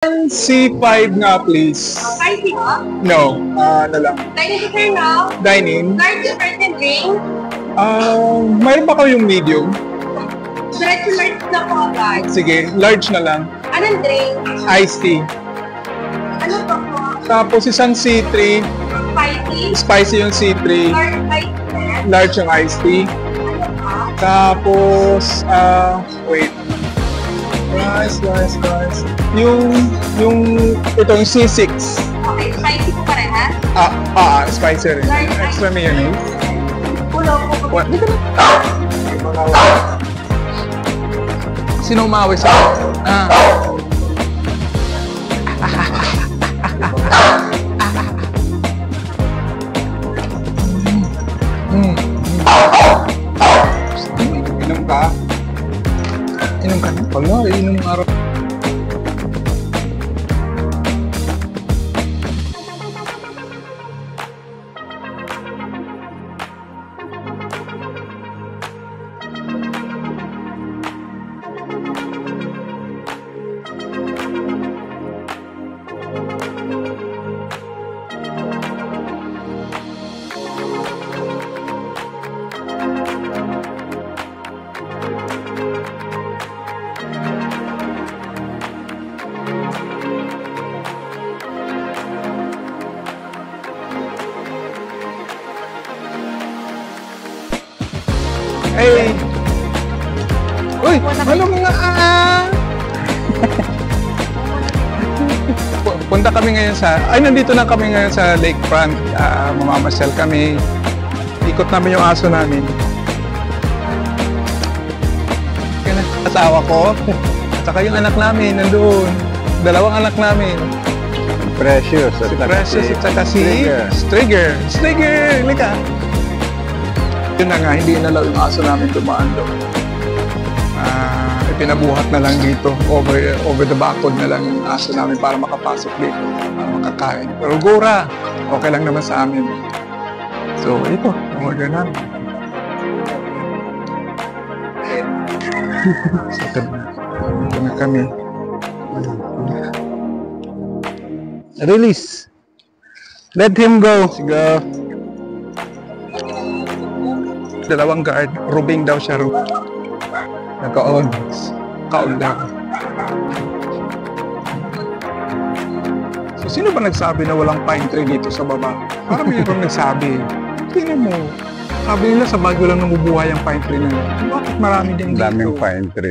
C5 nga, please. Spicy po? No, ano lang. Dining to sir now. Dining. Large dessert and drink. Mayroon ba kayong medium? Diretso large na po agad. Sige, large na lang. Anong drink? Iced tea. Ano pa po? Tapos isang C3. Spicy. Spicy yung C3. Large spicy. Large yung iced tea. Ano pa? Tapos, wait. Rice. Yung itong C6. Okay, spicy po parehas. Spicy rin. Large Extra mayonnaise. Pulo po. What? Dito na. Sino umawi sa Inom ka? Inom ka na? Pag nga, inom ng araw. Hey! Uy! Ano mga Punta kami ngayon nandito na kami ngayon sa lakefront. Mamamasyal kami. Ikot namin yung aso namin. Yan na, asawa ko. At saka yung anak namin, nandoon. Dalawang anak namin. Precious. Si Precious at saka si Strigger. Strigger! Lika! Yun na nga, hindi inalaw yung aso namin dumaan doon. Ipinabuhat na lang dito, over the backwood na lang yung aso namin para makapasok dito, para makakain. Pero gura, okay lang naman sa amin. So, ito, umorder namin. Ito na kami. Release. Let him go. Sige. Dalawang guard, rubing daw siya. Nagka-on. Kaon daw. So, sino ba nagsabi na walang pine tree dito sa baba? Parang mayroong nagsabi. Tingnan mo. Sabi nila sa Baguio lang namubuhay ang pine tree na yun. Bakit marami din dito? Daming pine tree.